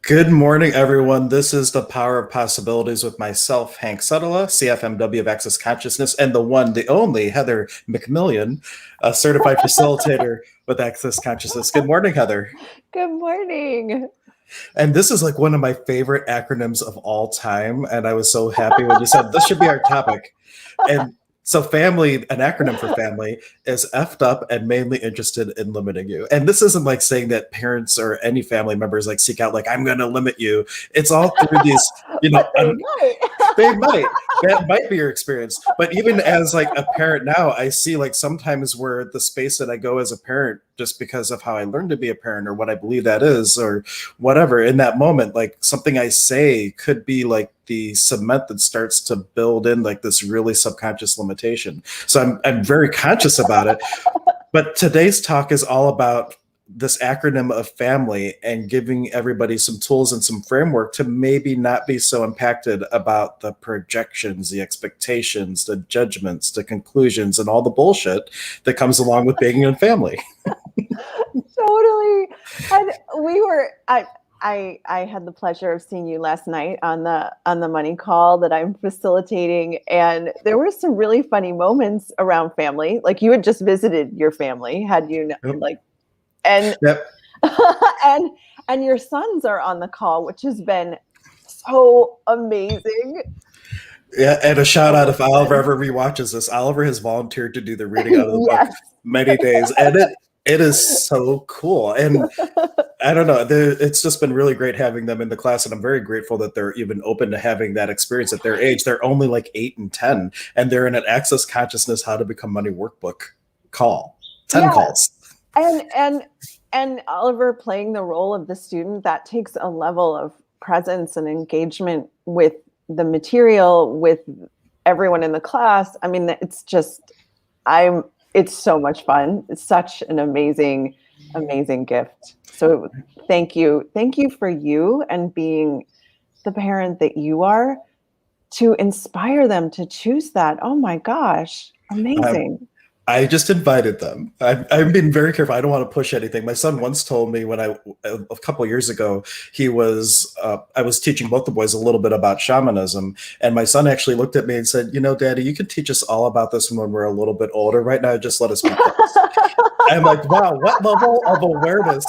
Good morning, everyone. This is the Power of Possibilities with myself, Hank Setala, CFMW of Access Consciousness, and the one, the only Heather MacMillian, a certified facilitator with Access Consciousness. Good morning, Heather. Good morning. And this is like one of my favorite acronyms of all time. And I was so happy when you said this should be our topic. And so family, an acronym for family, is effed up and mainly interested in limiting you. And this isn't like saying that parents or any family members like seek out like, I'm going to limit you. It's all through these, But they might. they might. That might be your experience. But even as like a parent now, I see like sometimes where the space that I go as a parent, just because of how I learned to be a parent or what I believe that is, or whatever, in that moment, like something I say could be like the cement that starts to build in like this really subconscious limitation. So I'm very conscious about it. But today's talk is all about this acronym of family and giving everybody some tools and some framework to maybe not be so impacted about the projections, the expectations, the judgments, the conclusions, and all the bullshit that comes along with being in family. Totally. And I had the pleasure of seeing you last night on the money call that I'm facilitating, and there were some really funny moments around family. Like you had just visited your family, had you Yep. like, and Yep. and your sons are on the call, which has been so amazing. Yeah, and a shout out if Oliver ever rewatches this. Oliver has volunteered to do the reading out of the book Yes. many days, and it is so cool. And I don't know, it's just been really great having them in the class, and I'm very grateful that they're even open to having that experience at their age. They're only like 8 and 10, and they're in an Access Consciousness How to Become Money workbook call. 10 Yeah. calls. And Oliver playing the role of the student, that takes a level of presence and engagement with the material, with everyone in the class. I mean, it's so much fun. It's such an amazing gift. So thank you for you and being the parent that you are, to inspire them to choose that. Oh my gosh, amazing. I just invited them. I've been very careful. I don't want to push anything. My son once told me when a couple of years ago, I was teaching both the boys a little bit about shamanism. And my son actually looked at me and said, Daddy, you could teach us all about this when we're a little bit older. Right now, just let us be kids. I'm like, wow, what level of awareness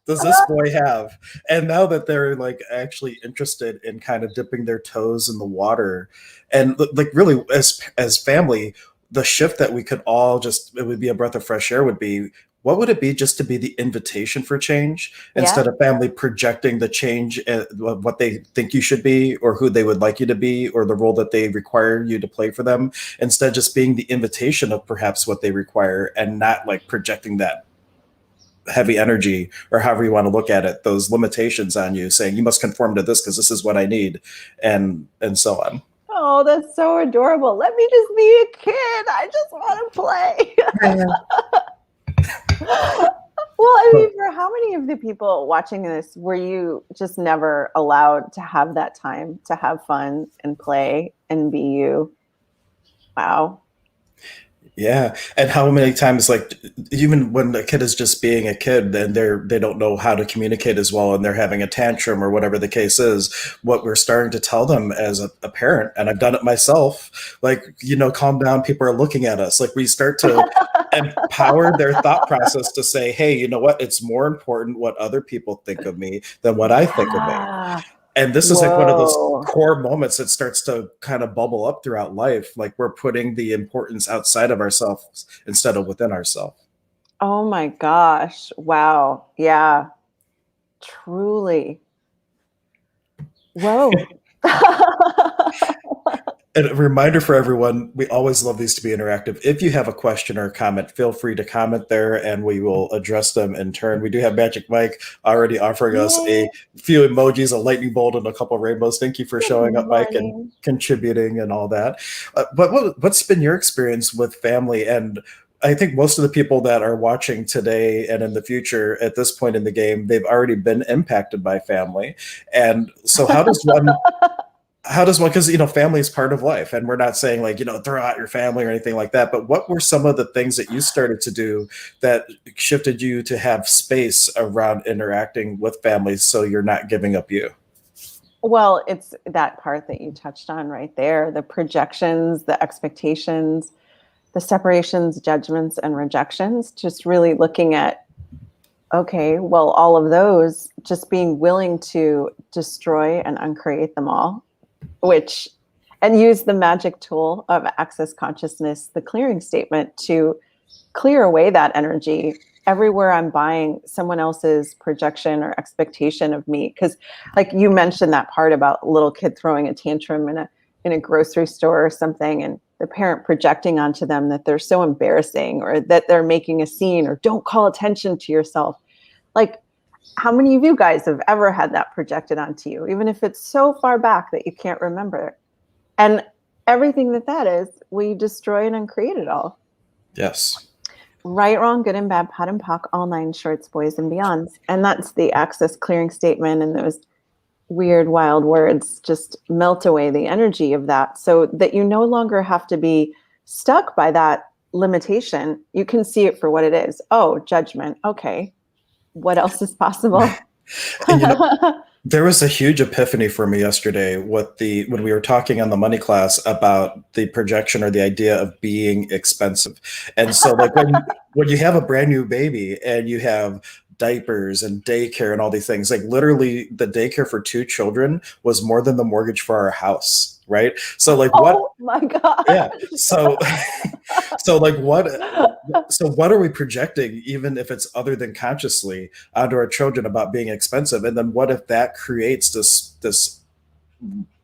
does this boy have? And now that they're like actually interested in kind of dipping their toes in the water, and like really as family, the shift that we could all just, it would be a breath of fresh air, would be, what would it be just to be the invitation for change instead of family projecting the change, what they think you should be or who they would like you to be or the role that they require you to play for them, instead just being the invitation of perhaps what they require and not like projecting that heavy energy or however you want to look at it, those limitations on you, saying you must conform to this because this is what I need, and so on. Oh, that's so adorable. Let me just be a kid. I just want to play. Well, I mean, for how many of the people watching this were you just never allowed to have that time to have fun and play and be you? Wow. Yeah. And how many times, like, even when a kid is just being a kid and they don't know how to communicate as well and they're having a tantrum or whatever the case is, what we're starting to tell them as a parent, and I've done it myself, like, calm down, people are looking at us. Like, we start to empower their thought process to say, hey, you know what? It's more important what other people think of me than what I think of me. And this is like one of those core moments that starts to kind of bubble up throughout life. Like we're putting the importance outside of ourselves instead of within ourselves. Oh my gosh. Wow. Yeah. Truly. Whoa. And a reminder for everyone, we always love these to be interactive. If you have a question or a comment, feel free to comment there and we will address them in turn. We do have Magic Mike already offering us a few emojis, a lightning bolt, and a couple of rainbows. Thank you for showing up, Mike, and contributing and all that. But what's been your experience with family? And I think most of the people that are watching today and in the future at this point in the game, they've already been impacted by family. And so how how does one, because family is part of life, and we're not saying like throw out your family or anything like that, but what were some of the things that you started to do that shifted you to have space around interacting with families so you're not giving up you? Well, it's that part that you touched on right there, the projections, the expectations, the separations, judgments, and rejections, just really looking at, okay, well, all of those, just being willing to destroy and uncreate them all, and use the magic tool of access consciousness, the clearing statement, to clear away that energy everywhere I'm buying someone else's projection or expectation of me. Because like you mentioned that part about little kid throwing a tantrum in a grocery store or something, and the parent projecting onto them that they're so embarrassing, or that they're making a scene, or don't call attention to yourself. Like, how many of you guys have ever had that projected onto you, even if it's so far back that you can't remember? And everything that is, we destroy and uncreate it all. Yes. Right, wrong, good and bad, pot and pock, all nine shorts, boys and beyonds. And that's the access clearing statement. And those weird, wild words just melt away the energy of that, so that you no longer have to be stuck by that limitation. You can see it for what it is. Oh, judgment. Okay. What else is possible? And there was a huge epiphany for me yesterday when we were talking on the money class about the projection or the idea of being expensive. And so like when you have a brand new baby and you have diapers and daycare and all these things, like literally the daycare for 2 children was more than the mortgage for our house, right? So like what? Oh my God. Yeah. So so like what are we projecting, even if it's other than consciously, onto our children about being expensive? And then what if that creates this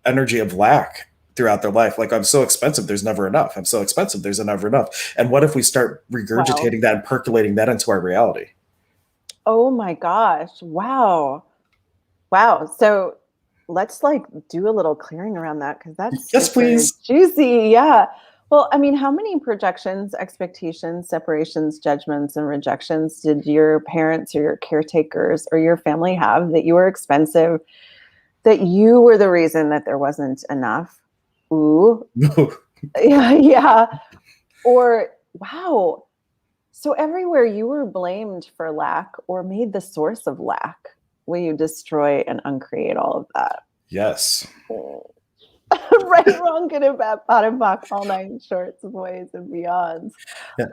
energy of lack throughout their life? Like, I'm so expensive, there's never enough. I'm so expensive, there's never enough. And what if we start regurgitating that and percolating that into our reality? Oh my gosh. Wow. Wow. So let's like do a little clearing around that, because that's Yes, super please. juicy. Yeah. Well, I mean, how many projections, expectations, separations, judgments, and rejections did your parents or your caretakers or your family have, that you were expensive, that you were the reason that there wasn't enough? Ooh. Yeah. Yeah. Or, wow. So everywhere you were blamed for lack or made the source of lack, will you destroy and uncreate all of that? Yes. Right, wrong, good and bad, pot and pock, all nine shorts, boys and beyonds. Yeah.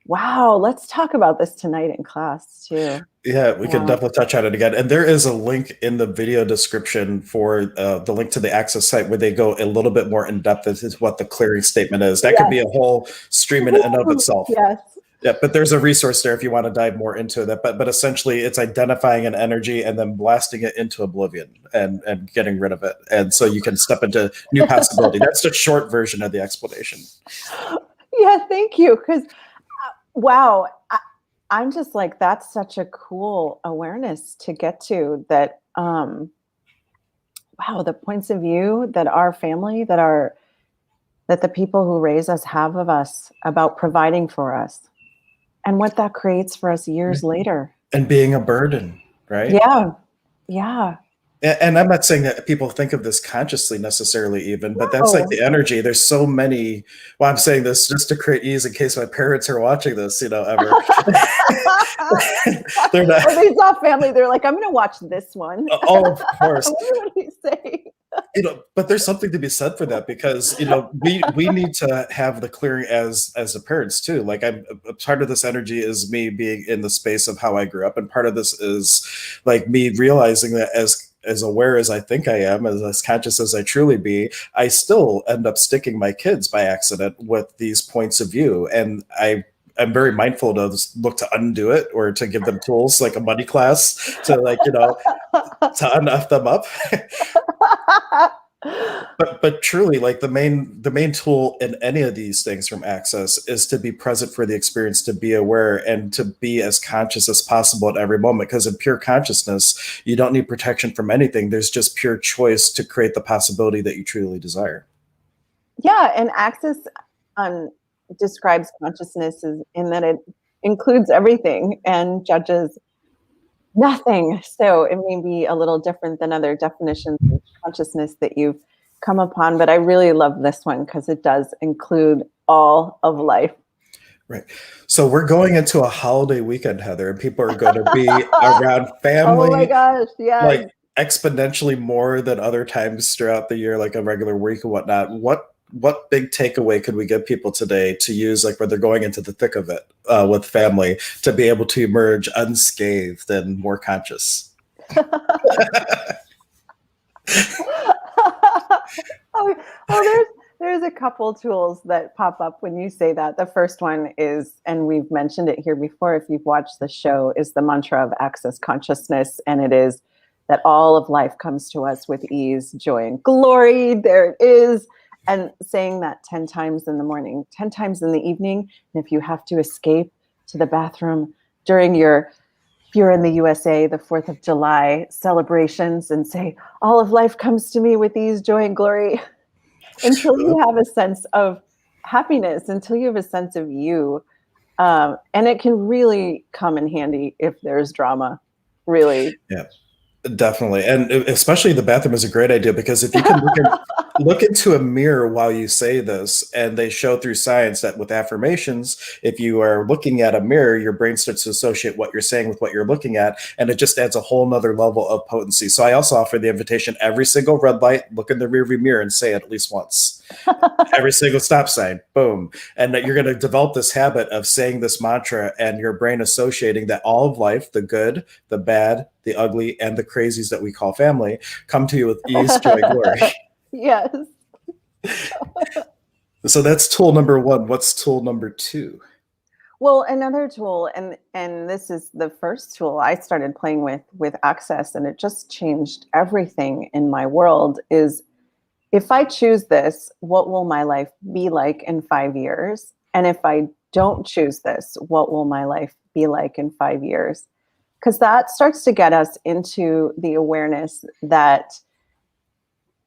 Let's talk about this tonight in class too. Yeah, we can definitely touch on it again. And there is a link in the video description for the link to the Access site where they go a little bit more in depth as to what the clearing statement is. That could be a whole stream in and of itself. Yes. Yeah, but there's a resource there if you want to dive more into that. But essentially, it's identifying an energy and then blasting it into oblivion and getting rid of it, and so you can step into new possibility. That's the short version of the explanation. Yeah, thank you. Because wow, I'm just like, that's such a cool awareness to get to. That wow, the points of view that our family, that the people who raise us have of us, about providing for us, and what that creates for us years later. And being a burden, right? Yeah. Yeah. And I'm not saying that people think of this consciously necessarily even, but that's like the energy. There's so many. Well, I'm saying this just to create ease in case my parents are watching this, ever. They're not. Or they saw family. They're like, I'm going to watch this one. Oh, of course. I wonder what he's saying. But there's something to be said for that, because we need to have the clearing as the parents too. Like, I'm a part of this energy is me being in the space of how I grew up, and part of this is like me realizing that as aware as I think I am, as conscious as I truly be, I still end up sticking my kids by accident with these points of view, and I'm very mindful to look to undo it, or to give them tools like a money class to to un-F them up. But truly, like the main tool in any of these things from Access is to be present for the experience, to be aware, and to be as conscious as possible at every moment. Because in pure consciousness, you don't need protection from anything. There's just pure choice to create the possibility that you truly desire. Yeah, and Access describes consciousness in that it includes everything and judges nothing. So it may be a little different than other definitions of consciousness that you've come upon, but I really love this one because it does include all of life. Right. So we're going into a holiday weekend, Heather, and people are going to be around Oh my family gosh, yes. like exponentially more than other times throughout the year, like a regular week and whatnot. What big takeaway could we give people today to use, like when they're going into the thick of it with family, to be able to emerge unscathed and more conscious? Oh, well, there's a couple tools that pop up when you say that. The first one is, and we've mentioned it here before if you've watched the show, is the mantra of access consciousness. And it is that all of life comes to us with ease, joy, and glory. There it is. And saying that 10 times in the morning, 10 times in the evening. And if you have to escape to the bathroom during if you're in the USA, the 4th of July celebrations, and say, all of life comes to me with ease, joy, and glory, until you have a sense of happiness, until you have a sense of you. And it can really come in handy if there's drama, really. Yeah. Definitely. And especially the bathroom is a great idea, because if you can look into a mirror while you say this, and they show through science that with affirmations, if you are looking at a mirror, your brain starts to associate what you're saying with what you're looking at, and it just adds a whole nother level of potency. So I also offer the invitation: every single red light, look in the rearview mirror and say it at least once. Every single stop sign, boom. And that you're going to develop this habit of saying this mantra, and your brain associating that all of life, the good, the bad, the ugly, and the crazies that we call family, come to you with ease, joy, glory. Yes. So that's tool number one. What's tool number two? Well, another tool, and this is the first tool I started playing with Access, and it just changed everything in my world, is if I choose this, what will my life be like in 5 years? And if I don't choose this, what will my life be like in 5 years? Because that starts to get us into the awareness that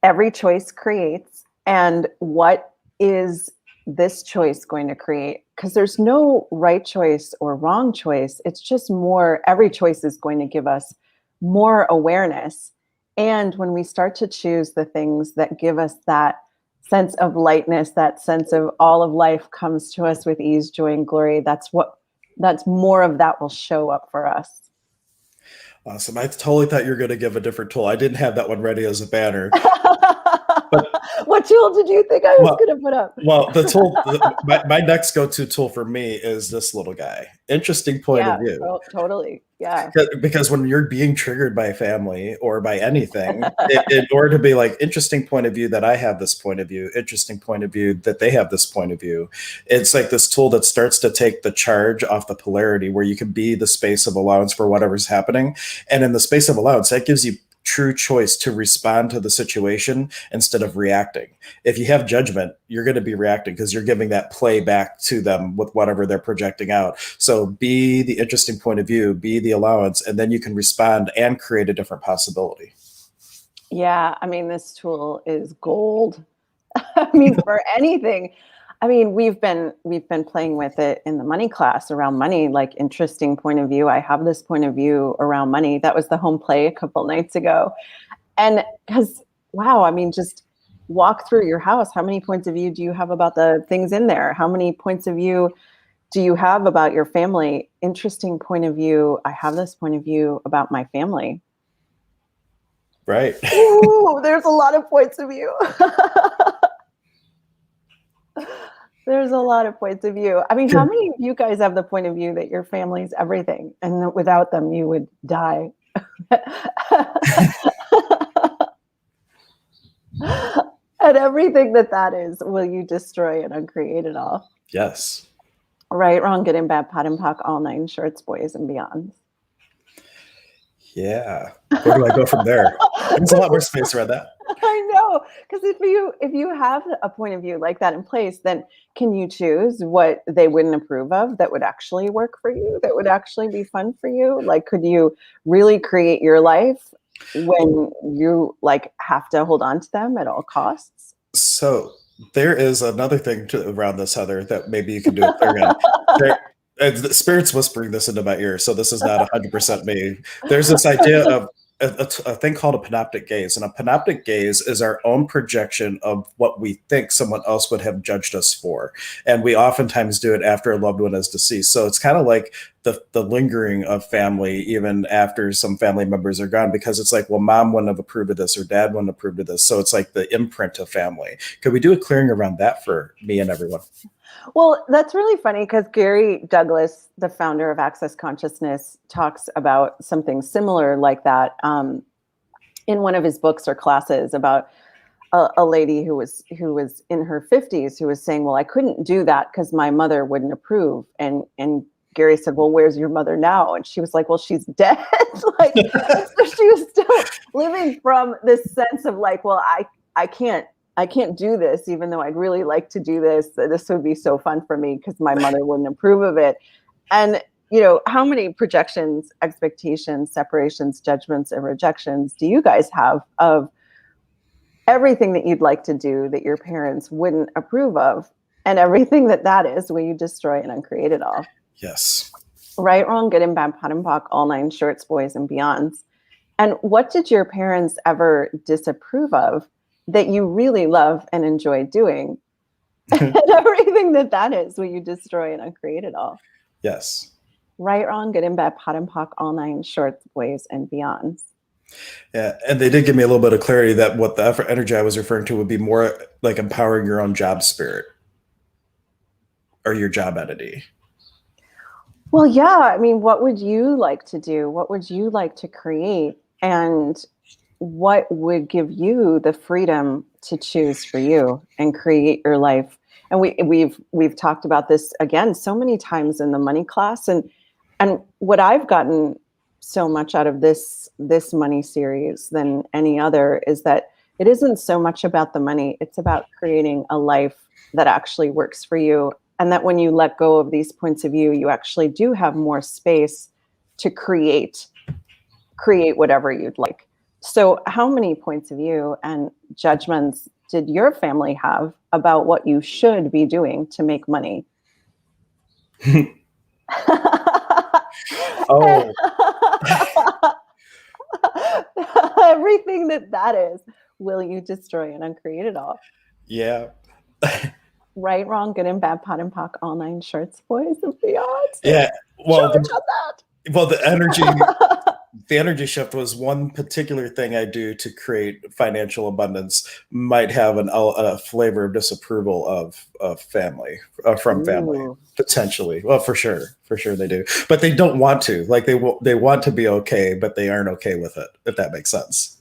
every choice creates, and what is this choice going to create? Because there's no right choice or wrong choice. It's just more, every choice is going to give us more awareness. And when we start to choose the things that give us that sense of lightness, that sense of all of life comes to us with ease, joy, and glory, that's more of that will show up for us. Awesome. I totally thought you were going to give a different tool. I didn't have that one ready as a banner. What tool did you think I was going to put up? Well, the tool, my next go-to tool for me is this little guy. Interesting point of view. Totally. Yeah. Because when you're being triggered by family or by anything, in order to be like, interesting point of view that I have this point of view, interesting point of view that they have this point of view, it's like this tool that starts to take the charge off the polarity, where you can be the space of allowance for whatever's happening. And in the space of allowance, that gives you true choice to respond to the situation instead of reacting. If you have judgment, you're going to be reacting because you're giving that play back to them with whatever they're projecting out. So be the interesting point of view, be the allowance, and then you can respond and create a different possibility. Yeah, I mean, this tool is gold. I mean, for anything. I mean, we've been playing with it in the money class around money, like interesting point of view. I have this point of view around money. That was the home play a couple nights ago. And because, wow, I mean, just walk through your house. How many points of view do you have about the things in there? How many points of view do you have about your family? Interesting point of view. I have this point of view about my family. Right. Ooh, there's a lot of points of view. There's a lot of points of view. I mean, how many of you guys have the point of view that your family's everything, and that without them you would die? And everything that is, will you destroy and uncreate it all? Yes. Right, wrong, good and bad, pot and pock, all 9 shorts, boys and beyond. Yeah. Where do I go from there? There's a lot more space around that. I know, because if you have a point of view like that in place, then can you choose what they wouldn't approve of that would actually work for you, that would actually be fun for you? Like, could you really create your life when you like have to hold on to them at all costs? So there is another thing around this, Heather, that maybe you can do again. The spirit's whispering this into my ear, so this is not 100% me. There's this idea of a thing called a panoptic gaze. And a panoptic gaze is our own projection of what we think someone else would have judged us for. And we oftentimes do it after a loved one is deceased. So it's kind of like the lingering of family, even after some family members are gone, because it's like, well, mom wouldn't have approved of this or dad wouldn't approve of this. So it's like the imprint of family. Could we do a clearing around that for me and everyone? Well, that's really funny because Gary Douglas, the founder of Access Consciousness, talks about something similar like that in one of his books or classes about a lady who was in her 50s who was saying, well, I couldn't do that because my mother wouldn't approve. And Gary said, well, where's your mother now? And she was like, well, she's dead. Like, so she was still living from this sense of like, well, I can't do this, even though I'd really like to do this. This would be so fun for me because my mother wouldn't approve of it. And, you know, how many projections, expectations, separations, judgments, and rejections do you guys have of everything that you'd like to do that your parents wouldn't approve of? And everything that is, will you destroy and uncreate it all? Yes. Right, wrong, good and bad, pot and pock, all nine shorts, boys and beyonds. And what did your parents ever disapprove of that you really love and enjoy doing? And everything that is, will you destroy and uncreate it all? Yes. Right, wrong, good and bad, pot and pock, all nine shorts, boys and beyonds. Yeah, and they did give me a little bit of clarity that what the effort energy I was referring to would be more like empowering your own job spirit or your job entity. Well, yeah, I mean, what would you like to do? What would you like to create? And what would give you the freedom to choose for you and create your life? And we've talked about this again so many times in the money class, and what I've gotten so much out of this money series than any other is that it isn't so much about the money, it's about creating a life that actually works for you, and that when you let go of these points of view, you actually do have more space to create whatever you'd like. So how many points of view and judgments did your family have about what you should be doing to make money? Oh. Everything that is, will you destroy and uncreate it all? Yeah. Right, wrong, good and bad, pot and pock, all nine shorts, boys and beyond. Yeah. Well, that. The energy shift was one particular thing I do to create financial abundance might have a flavor of disapproval of family, from family, potentially. Well, for sure they do, but they don't want to. Like they want to be okay, but they aren't okay with it. If that makes sense.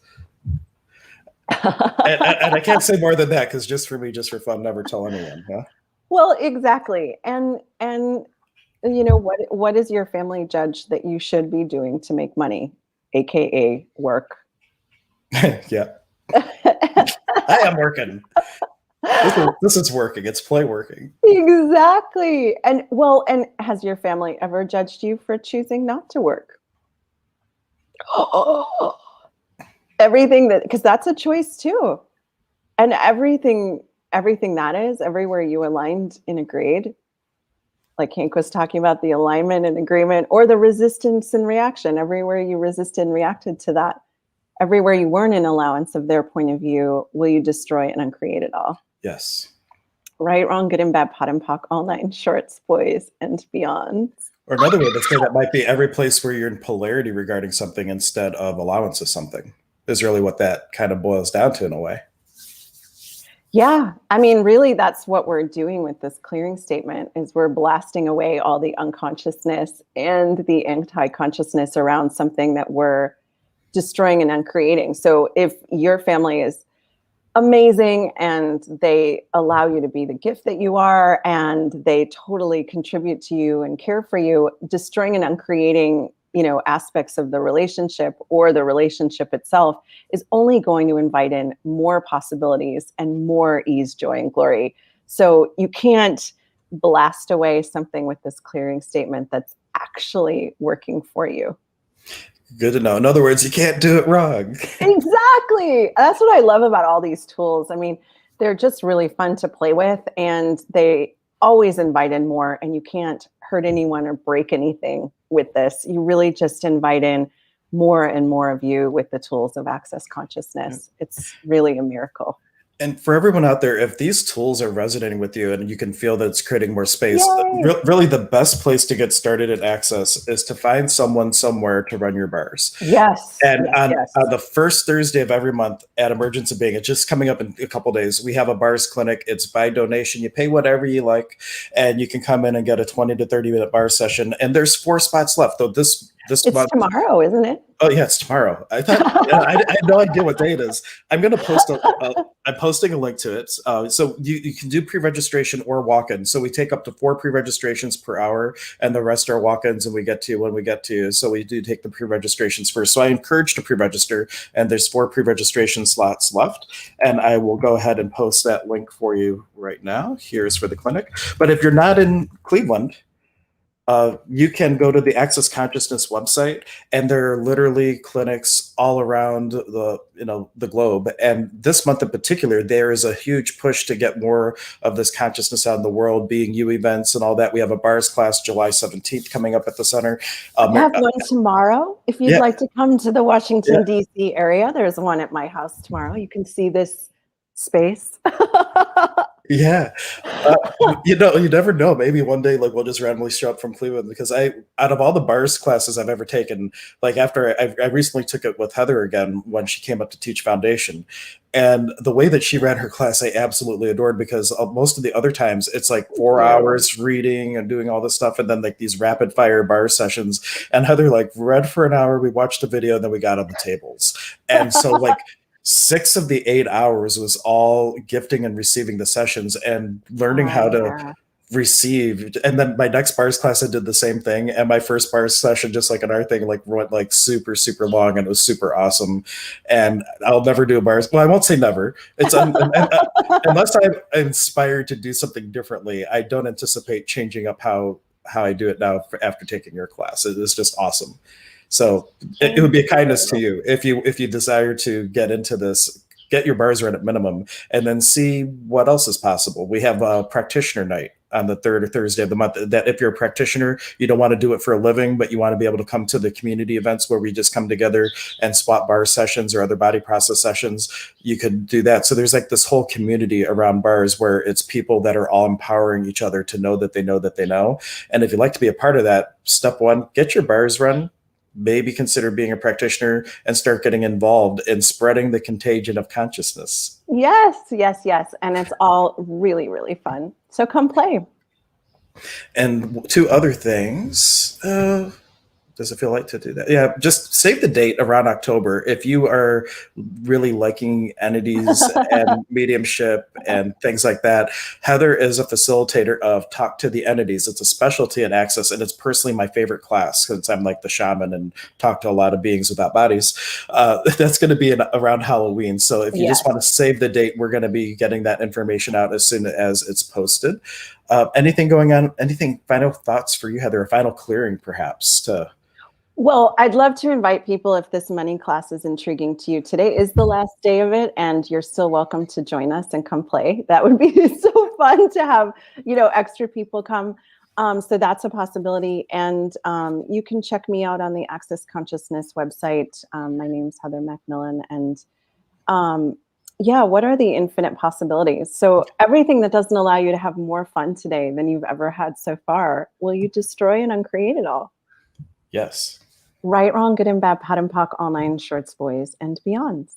and I can't say more than that because just for fun, never tell anyone. Huh? Well, exactly, and you know what is your family judge that you should be doing to make money, aka work? Yeah. I am working. This is working. It's play working. Exactly. And has your family ever judged you for choosing not to work? Everything because that's a choice too. And everything that is, everywhere you aligned in a grade, like Hank was talking about the alignment and agreement, or the resistance and reaction, everywhere you resisted and reacted to that, everywhere you weren't in allowance of their point of view, will you destroy and uncreate it all? Yes. Right, wrong, good and bad, pot and pock, all nine shorts, boys and beyond. Or another way to say that might be every place where you're in polarity regarding something instead of allowance of something is really what that kind of boils down to in a way. Yeah, I mean, really, that's what we're doing with this clearing statement is we're blasting away all the unconsciousness and the anti-consciousness around something that we're destroying and uncreating. So if your family is amazing and they allow you to be the gift that you are and they totally contribute to you and care for you, destroying and uncreating, aspects of the relationship or the relationship itself is only going to invite in more possibilities and more ease, joy, and glory. So you can't blast away something with this clearing statement that's actually working for you. Good to know. In other words, you can't do it wrong. Exactly. That's what I love about all these tools. I mean, they're just really fun to play with and they always invite in more, and you can't hurt anyone or break anything with this. You really just invite in more and more of you with the tools of Access Consciousness. It's really a miracle. And for everyone out there, if these tools are resonating with you and you can feel that it's creating more space, Yay! really the best place to get started at Access is to find someone somewhere to run your bars. Yes. And yes. on the first Thursday of every month at Emergency Being, it's just coming up in a couple days, we have a bars clinic. It's by donation. You pay whatever you like, and you can come in and get a 20 to 30-minute bar session. And there's 4 spots left, though this it's month. Tomorrow, isn't it? Oh yeah, it's tomorrow. I thought I had no idea what day it is. I'm going to post I'm posting a link to it. So you can do pre-registration or walk-in. So we take up to 4 pre-registrations per hour, and the rest are walk-ins, and we get to you when we get to you. So we do take the pre-registrations first. So I encourage to pre-register, and there's 4 pre-registration slots left. And I will go ahead and post that link for you right now. Here's for the clinic. But if you're not in Cleveland, you can go to the Access Consciousness website, and there are literally clinics all around the globe. And this month in particular, there is a huge push to get more of this consciousness out in the world, being you events and all that. We have a bars class July 17th coming up at the center. I have one tomorrow. If you'd like to come to the Washington, D.C. area, there's one at my house tomorrow. You can see this space. Yeah. You never know. Maybe one day, like, we'll just randomly show up from Cleveland, because out of all the bars classes I've ever taken, like, after I recently took it with Heather again when she came up to teach foundation, and the way that she ran her class, I absolutely adored, because most of the other times it's like 4 hours reading and doing all this stuff, and then like these rapid fire bar sessions. And Heather like read for an hour, we watched a video, and then we got on the tables. And so like 6 of the 8 hours was all gifting and receiving the sessions and learning how to receive. And then my next bars class, I did the same thing. And my first bars session, just like an art thing, like went like super, super long, and it was super awesome. And I'll never do a bars. Well, I won't say never. It's unless I'm inspired to do something differently, I don't anticipate changing up how I do it now after taking your class. It is just awesome. So it would be a kindness to you if you desire to get into this, get your bars run at minimum, and then see what else is possible. We have a practitioner night on the 3rd Thursday of the month. That if you're a practitioner, you don't want to do it for a living, but you want to be able to come to the community events where we just come together and swap bar sessions or other body process sessions, you could do that. So there's like this whole community around bars where it's people that are all empowering each other to know that they know that they know. And if you'd like to be a part of that, step 1, get your bars run. Maybe consider being a practitioner and start getting involved in spreading the contagion of consciousness. Yes. And it's all really, really fun. So come play. And 2 other things. Does it feel like to do that? Yeah, just save the date around October. If you are really liking entities and mediumship and things like that, Heather is a facilitator of Talk to the Entities. It's a specialty in Access, and it's personally my favorite class, since I'm like the shaman and talk to a lot of beings without bodies. That's going to be around Halloween. So if you just want to save the date, we're going to be getting that information out as soon as it's posted. Anything going on? Anything final thoughts for you, Heather? A final clearing, perhaps, to... Well, I'd love to invite people, if this money class is intriguing to you. Today is the last day of it, and you're still welcome to join us and come play. That would be so fun to have, extra people come. So that's a possibility. And you can check me out on the Access Consciousness website. My name's Heather MacMillian. And what are the infinite possibilities? So everything that doesn't allow you to have more fun today than you've ever had so far, will you destroy and uncreate it all? Yes. Right, wrong, good and bad, pat and pock, all 9 shorts, boys, and beyond.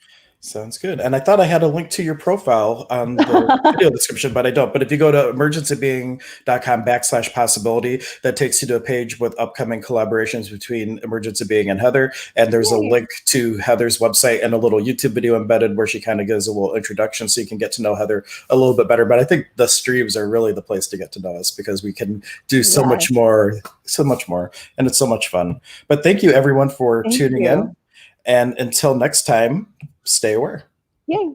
Sounds good. And I thought I had a link to your profile on the video description, but I don't. But if you go to emergencybeing.com/possibility, that takes you to a page with upcoming collaborations between Emergency Being and Heather. And there's a link to Heather's website and a little YouTube video embedded where she kind of gives a little introduction, so you can get to know Heather a little bit better. But I think the streams are really the place to get to know us, because we can do so much more, and it's so much fun. But thank you, everyone, for tuning in. And until next time, stay aware. Yay.